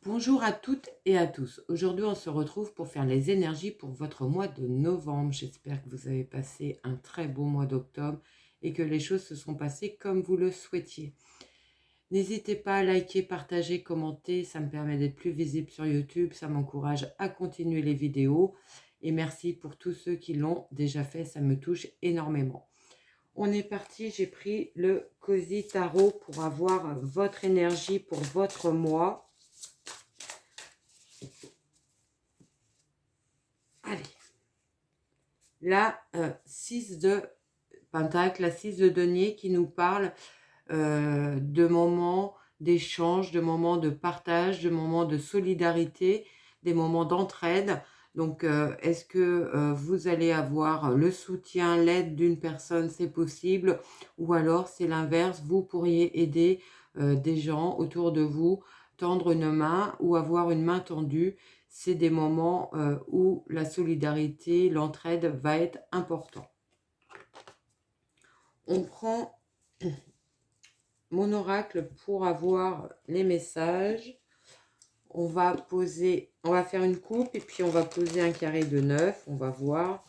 Bonjour à toutes et à tous. Aujourd'hui, on se retrouve pour faire les énergies pour votre mois de novembre. J'espère que vous avez passé un très beau mois d'octobre et que les choses se sont passées comme vous le souhaitiez. N'hésitez pas à liker, partager, commenter. Ça me permet d'être plus visible sur YouTube. Ça m'encourage à continuer les vidéos. Et merci pour tous ceux qui l'ont déjà fait. Ça me touche énormément. On est parti. J'ai pris le Cozy Tarot pour avoir votre énergie pour votre mois. Allez, la 6 de Pentacle, la 6 de denier qui nous parle de moments d'échange, de moments de partage, de moments de solidarité, des moments d'entraide. Donc, est-ce que vous allez avoir le soutien, l'aide d'une personne, c'est possible, ou alors c'est l'inverse, vous pourriez aider des gens autour de vous, tendre une main ou avoir une main tendue. C'est des moments où la solidarité, l'entraide va être important. On prend mon oracle pour avoir les messages. On va faire une coupe et puis on va poser un carré de 9. On va voir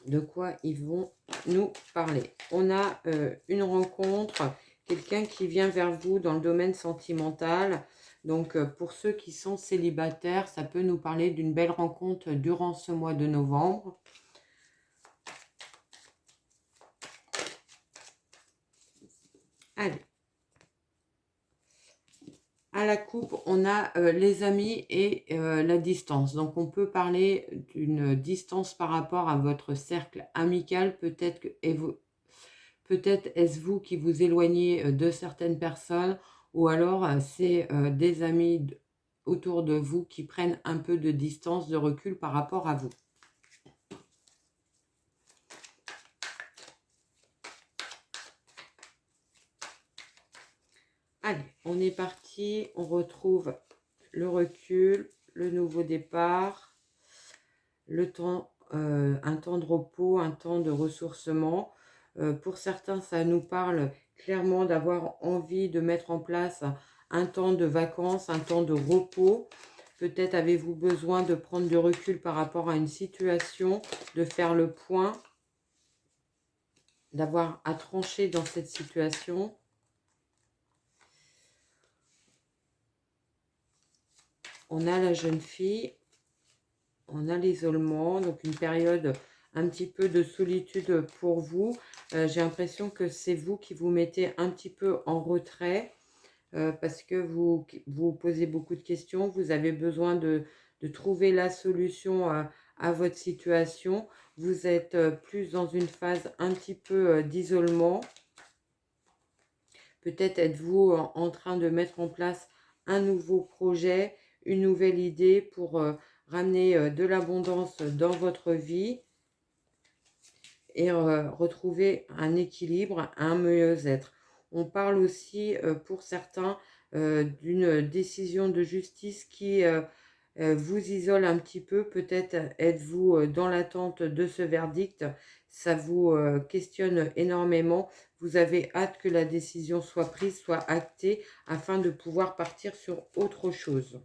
de quoi ils vont nous parler. On a une rencontre, quelqu'un qui vient vers vous dans le domaine sentimental. Donc pour ceux qui sont célibataires, ça peut nous parler d'une belle rencontre durant ce mois de novembre. Allez. À la coupe, on a les amis et la distance. Donc, on peut parler d'une distance par rapport à votre cercle amical. Peut-être est-ce vous qui vous éloignez de certaines personnes, ou alors c'est des amis autour de vous qui prennent un peu de distance, de recul par rapport à vous. Allez, on est parti. On retrouve le recul, le nouveau départ, le temps, un temps de repos, un temps de ressourcement. Pour certains, ça nous parle clairement d'avoir envie de mettre en place un temps de vacances, un temps de repos. Peut-être avez-vous besoin de prendre du recul par rapport à une situation, de faire le point, d'avoir à trancher dans cette situation. On a la jeune fille, on a l'isolement, donc une période un petit peu de solitude pour vous. J'ai l'impression que c'est vous qui vous mettez un petit peu en retrait parce que vous vous posez beaucoup de questions. Vous avez besoin de trouver la solution à votre situation. Vous êtes plus dans une phase un petit peu d'isolement. Peut-être êtes-vous en train de mettre en place un nouveau projet, une nouvelle idée pour ramener de l'abondance dans votre vie et retrouver un équilibre, un mieux-être. On parle aussi pour certains d'une décision de justice qui vous isole un petit peu. Peut-être êtes-vous dans l'attente de ce verdict. Ça vous questionne énormément. Vous avez hâte que la décision soit prise, soit actée, afin de pouvoir partir sur autre chose.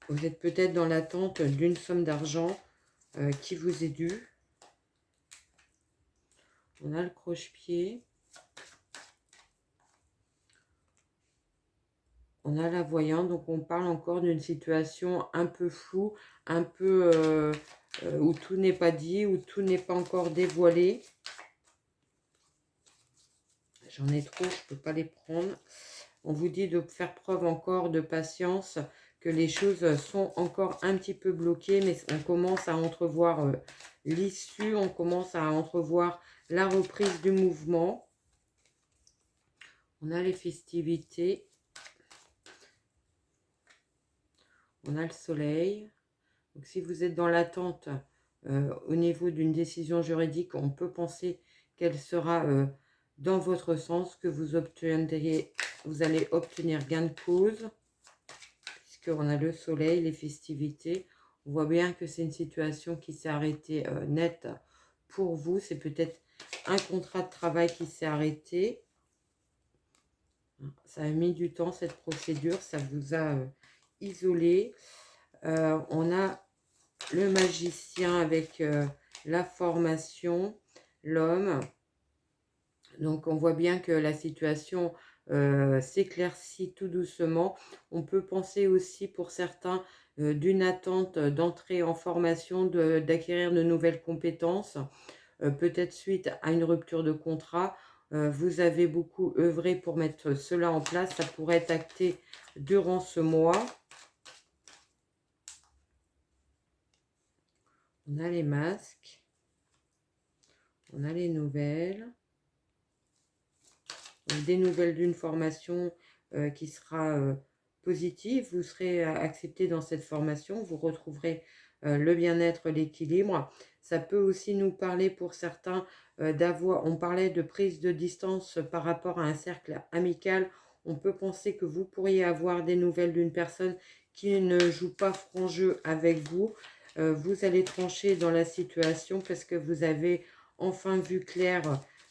Vous êtes peut-être dans l'attente d'une somme d'argent qui vous est due. On a le croche-pied. On a la voyante, donc on parle encore d'une situation un peu floue, un peu où tout n'est pas dit, où tout n'est pas encore dévoilé. J'en ai trop, je ne peux pas les prendre. On vous dit de faire preuve encore de patience, que les choses sont encore un petit peu bloquées, mais on commence à entrevoir l'issue, on commence à entrevoir la reprise du mouvement. On a les festivités. On a le soleil. Donc, si vous êtes dans l'attente au niveau d'une décision juridique, on peut penser qu'elle sera dans votre sens, que vous allez obtenir gain de cause, puisqu'on a le soleil, les festivités. On voit bien que c'est une situation qui s'est arrêtée nette pour vous. C'est peut-être un contrat de travail qui s'est arrêté. Ça a mis du temps, cette procédure, ça vous a isolé. On a le magicien avec la formation, l'homme. Donc, on voit bien que la situation s'éclaircit tout doucement. On peut penser aussi pour certains d'une attente d'entrer en formation, d'acquérir de nouvelles compétences, peut-être suite à une rupture de contrat. Vous avez beaucoup œuvré pour mettre cela en place. Ça pourrait être acté durant ce mois. On a les masques. On a les nouvelles. Donc, des nouvelles d'une formation qui sera positive. Vous serez accepté dans cette formation. Vous retrouverez le bien-être, l'équilibre. Ça peut aussi nous parler pour certains d'avoir, on parlait de prise de distance par rapport à un cercle amical. On peut penser que vous pourriez avoir des nouvelles d'une personne qui ne joue pas franc jeu avec vous. Vous allez trancher dans la situation parce que vous avez enfin vu clair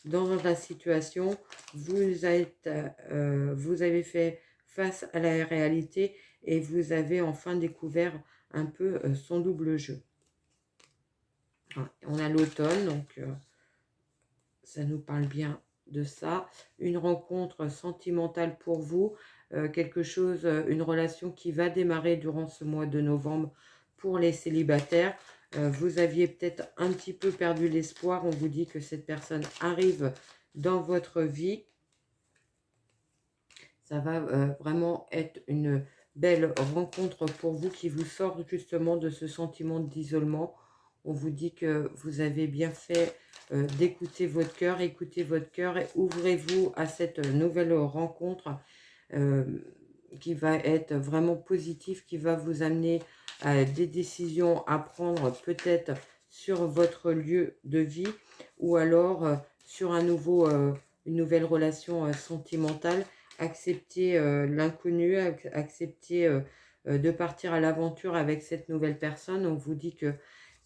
dans la situation. Vous avez fait face à la réalité et vous avez enfin découvert un peu son double jeu. On a l'automne, donc ça nous parle bien de ça. Une rencontre sentimentale pour vous, quelque chose, une relation qui va démarrer durant ce mois de novembre pour les célibataires. Vous aviez peut-être un petit peu perdu l'espoir. On vous dit que cette personne arrive dans votre vie. Ça va vraiment être une belle rencontre pour vous qui vous sort justement de ce sentiment d'isolement. On vous dit que vous avez bien fait d'écouter votre cœur, écoutez votre cœur et ouvrez-vous à cette nouvelle rencontre qui va être vraiment positive, qui va vous amener à des décisions à prendre peut-être sur votre lieu de vie ou alors sur une nouvelle relation sentimentale. Accepter l'inconnu, accepter de partir à l'aventure avec cette nouvelle personne. On vous dit que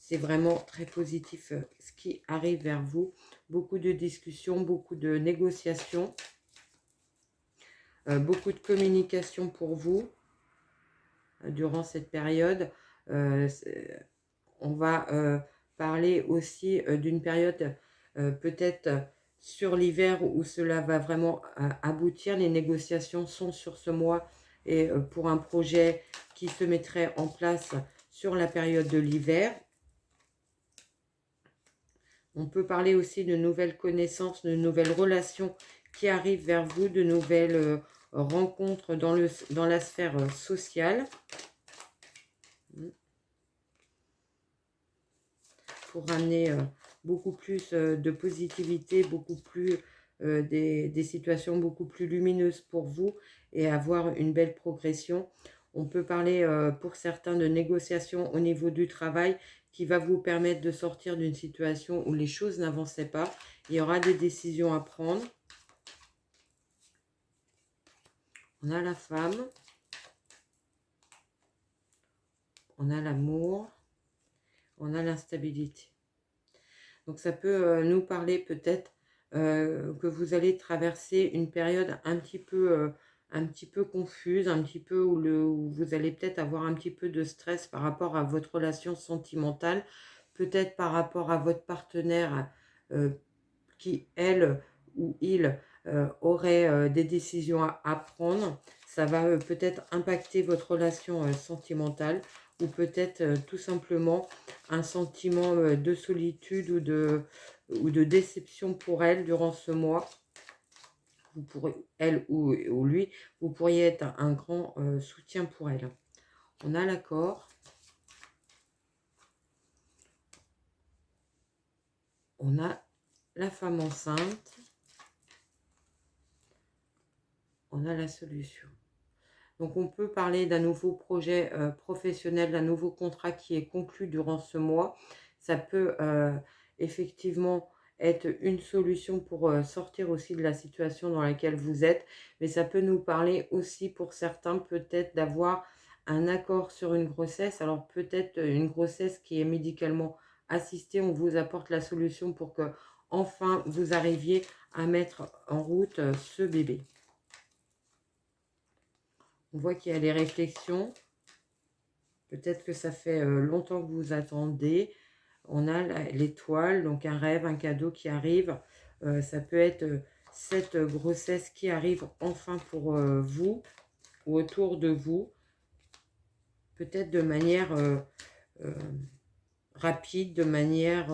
c'est vraiment très positif ce qui arrive vers vous. Beaucoup de discussions, beaucoup de négociations, beaucoup de communication pour vous durant cette période. On va parler aussi d'une période peut-être sur l'hiver où cela va vraiment aboutir. Les négociations sont sur ce mois et pour un projet qui se mettrait en place sur la période de l'hiver. On peut parler aussi de nouvelles connaissances, de nouvelles relations qui arrivent vers vous, de nouvelles rencontres dans la sphère sociale. Pour ramener beaucoup plus de positivité, beaucoup plus des situations beaucoup plus lumineuses pour vous et avoir une belle progression. On peut parler pour certains de négociations au niveau du travail qui va vous permettre de sortir d'une situation où les choses n'avançaient pas. Il y aura des décisions à prendre. On a la femme. On a l'amour. On a l'instabilité. Donc ça peut nous parler peut-être que vous allez traverser une période un petit peu confuse, un petit peu où vous allez peut-être avoir un petit peu de stress par rapport à votre relation sentimentale, peut-être par rapport à votre partenaire qui, elle ou il, aurait des décisions à prendre. Ça va peut-être impacter votre relation sentimentale ou peut-être tout simplement un sentiment de solitude ou de déception pour elle durant ce mois. Vous pourrez, elle ou lui, vous pourriez être un grand soutien pour elle. On a l'accord. On a la femme enceinte. On a la solution. Donc, on peut parler d'un nouveau projet professionnel, d'un nouveau contrat qui est conclu durant ce mois. Ça peut effectivement être une solution pour sortir aussi de la situation dans laquelle vous êtes. Mais ça peut nous parler aussi pour certains peut-être d'avoir un accord sur une grossesse. Alors, peut-être une grossesse qui est médicalement assistée. On vous apporte la solution pour que enfin vous arriviez à mettre en route ce bébé. On voit qu'il y a les réflexions. Peut-être que ça fait longtemps que vous attendez. On a l'étoile, donc un rêve, un cadeau qui arrive. Ça peut être cette grossesse qui arrive enfin pour vous ou autour de vous. Peut-être de manière euh, rapide, de manière...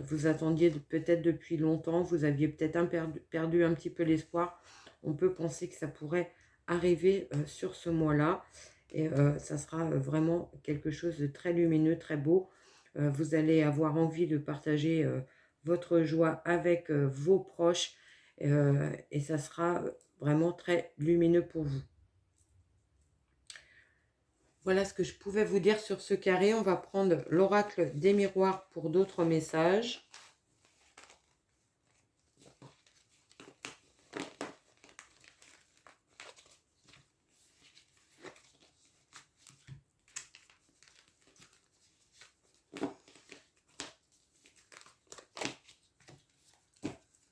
vous attendiez peut-être depuis longtemps, vous aviez peut-être perdu un petit peu l'espoir. On peut penser que ça pourrait arriver sur ce mois-là. Et ça sera vraiment quelque chose de très lumineux, très beau. Vous allez avoir envie de partager votre joie avec vos proches. Et ça sera vraiment très lumineux pour vous. Voilà ce que je pouvais vous dire sur ce carré. On va prendre l'oracle des miroirs pour d'autres messages.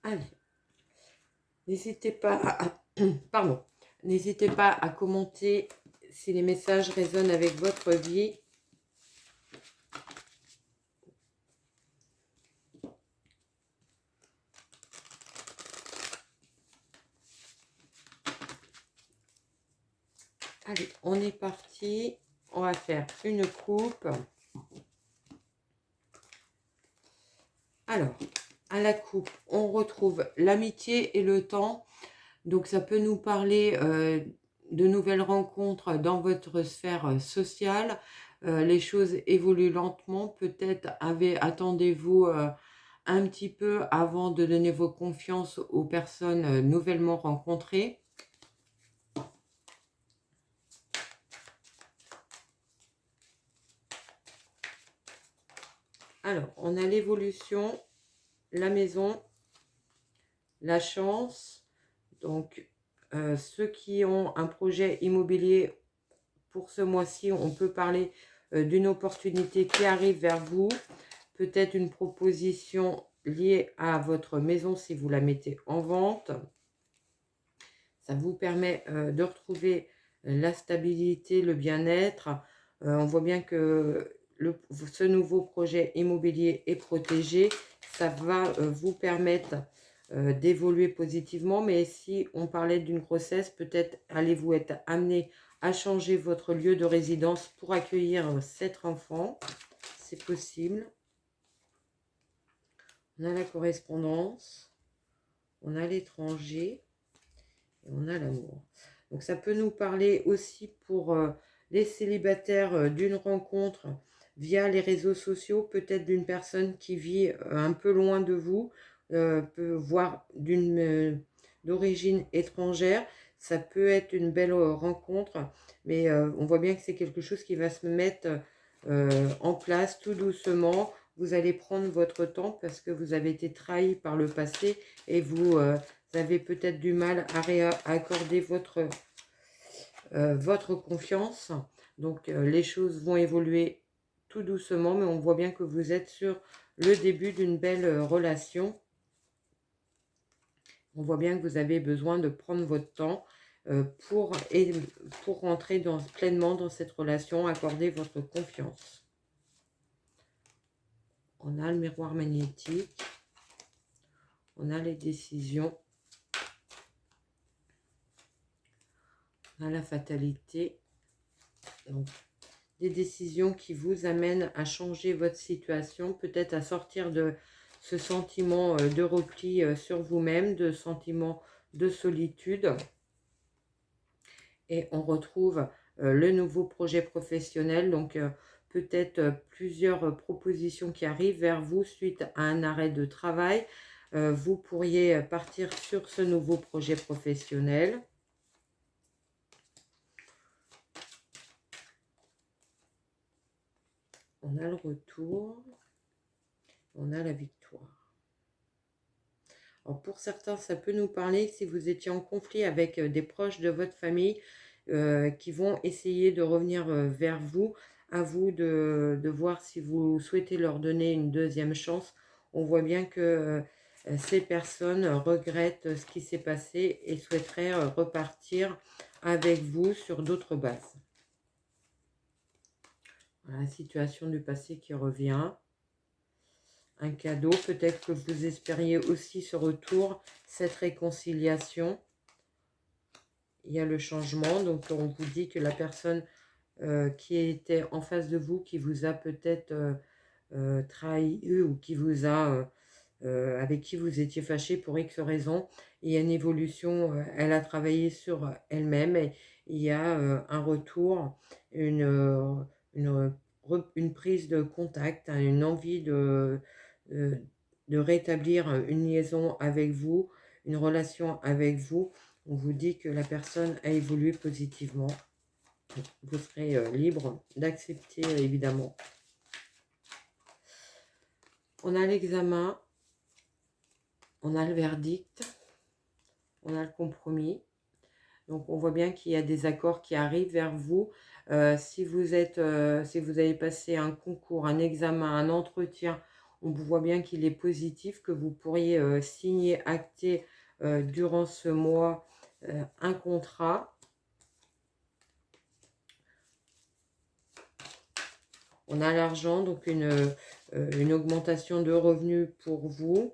Allez, n'hésitez pas pardon, n'hésitez pas à commenter si les messages résonnent avec votre vie. Allez, on est parti. On va faire une coupe. Alors, à la coupe, on retrouve l'amitié et le temps. Donc, ça peut nous parler de nouvelles rencontres dans votre sphère sociale. Les choses évoluent lentement. Peut-être attendez-vous un petit peu avant de donner vos confiances aux personnes nouvellement rencontrées. Alors, on a l'évolution, la maison, la chance. Donc, ceux qui ont un projet immobilier pour ce mois-ci, on peut parler d'une opportunité qui arrive vers vous. Peut-être une proposition liée à votre maison si vous la mettez en vente. Ça vous permet de retrouver la stabilité, le bien-être. On voit bien que ce nouveau projet immobilier est protégé. Ça va vous permettre d'évoluer positivement. Mais si on parlait d'une grossesse, peut-être allez-vous être amené à changer votre lieu de résidence pour accueillir cet enfant. C'est possible. On a la correspondance. On a l'étranger. Et on a l'amour. Donc ça peut nous parler aussi pour les célibataires d'une rencontre via les réseaux sociaux, peut-être d'une personne qui vit un peu loin de vous, voire d'origine étrangère. Ça peut être une belle rencontre, mais on voit bien que c'est quelque chose qui va se mettre en place tout doucement. Vous allez prendre votre temps parce que vous avez été trahi par le passé et vous avez peut-être du mal à accorder votre confiance. Donc, les choses vont évoluer tout doucement, mais on voit bien que vous êtes sur le début d'une belle relation. On voit bien que vous avez besoin de prendre votre temps pour rentrer pleinement dans cette relation, accorder votre confiance. On a le miroir magnétique. On a les décisions. On a la fatalité. Donc, des décisions qui vous amènent à changer votre situation, peut-être à sortir de ce sentiment de repli sur vous-même, de sentiment de solitude. Et on retrouve le nouveau projet professionnel, donc peut-être plusieurs propositions qui arrivent vers vous suite à un arrêt de travail. Vous pourriez partir sur ce nouveau projet professionnel. On a le retour. On a la victoire. Alors pour certains, ça peut nous parler si vous étiez en conflit avec des proches de votre famille qui vont essayer de revenir vers vous. À vous de voir si vous souhaitez leur donner une deuxième chance. On voit bien que ces personnes regrettent ce qui s'est passé et souhaiteraient repartir avec vous sur d'autres bases. Voilà, situation du passé qui revient. Un cadeau, peut-être que vous espériez aussi ce retour, cette réconciliation. Il y a le changement, donc on vous dit que la personne qui était en face de vous, qui vous a peut-être trahi ou qui vous a, avec qui vous étiez fâché pour X raison, il y a une évolution, elle a travaillé sur elle-même et il y a un retour, une prise de contact, hein, une envie euh, de rétablir une liaison avec vous, une relation avec vous. On vous dit que la personne a évolué positivement. Vous serez libre d'accepter, évidemment. On a l'examen, on a le verdict, on a le compromis. Donc, on voit bien qu'il y a des accords qui arrivent vers vous. Si vous avez passé un concours, un examen, un entretien, on vous voit bien qu'il est positif, que vous pourriez signer, acter durant ce mois un contrat. On a l'argent, donc une augmentation de revenus pour vous.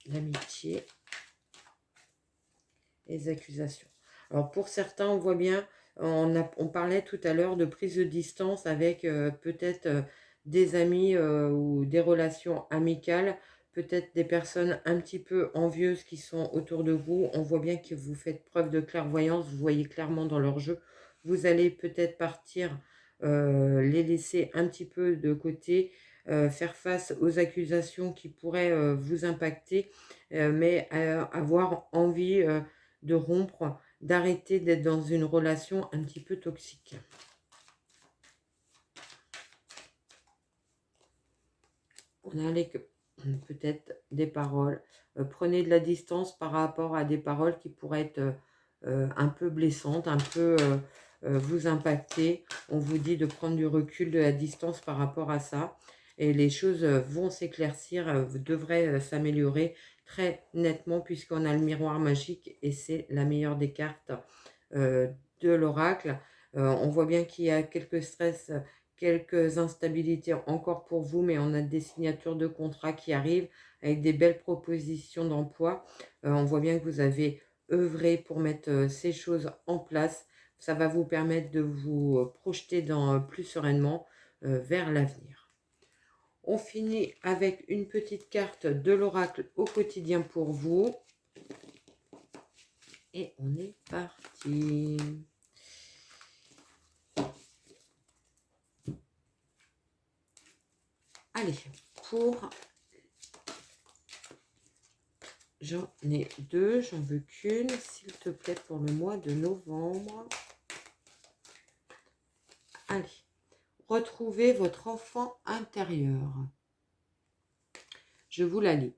L'amitié. Les accusations. Alors pour certains, on voit bien, on parlait tout à l'heure de prise de distance avec peut-être des amis ou des relations amicales, peut-être des personnes un petit peu envieuses qui sont autour de vous. On voit bien que vous faites preuve de clairvoyance, vous voyez clairement dans leur jeu. Vous allez peut-être partir, les laisser un petit peu de côté, faire face aux accusations qui pourraient vous impacter, mais avoir envie de rompre, d'arrêter d'être dans une relation un petit peu toxique. On a peut-être des paroles. Prenez de la distance par rapport à des paroles qui pourraient être un peu blessantes, un peu vous impacter. On vous dit de prendre du recul, de la distance par rapport à ça. Et les choses vont s'éclaircir, devraient s'améliorer très nettement puisqu'on a le miroir magique et c'est la meilleure des cartes de l'oracle. On voit bien qu'il y a quelques stress, quelques instabilités encore pour vous, mais on a des signatures de contrats qui arrivent avec des belles propositions d'emploi. On voit bien que vous avez œuvré pour mettre ces choses en place. Ça va vous permettre de vous projeter plus sereinement vers l'avenir. On finit avec une petite carte de l'oracle au quotidien pour vous. Et on est parti. Allez, j'en ai deux, j'en veux qu'une, s'il te plaît, pour le mois de novembre. Allez, retrouvez votre enfant intérieur. Je vous la lis.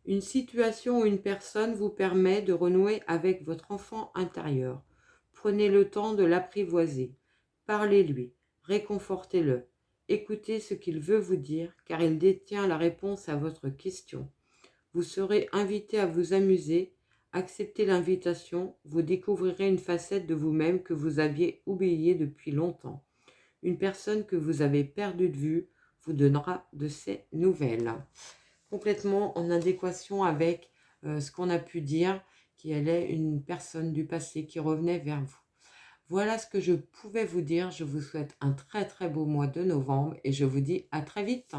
Une situation ou une personne vous permet de renouer avec votre enfant intérieur. Prenez le temps de l'apprivoiser. Parlez-lui, réconfortez-le. Écoutez ce qu'il veut vous dire, car il détient la réponse à votre question. Vous serez invité à vous amuser. Acceptez l'invitation, vous découvrirez une facette de vous-même que vous aviez oubliée depuis longtemps. Une personne que vous avez perdue de vue vous donnera de ses nouvelles. Complètement en adéquation avec ce qu'on a pu dire, qu'elle est une personne du passé qui revenait vers vous. Voilà ce que je pouvais vous dire. Je vous souhaite un très très beau mois de novembre et je vous dis à très vite.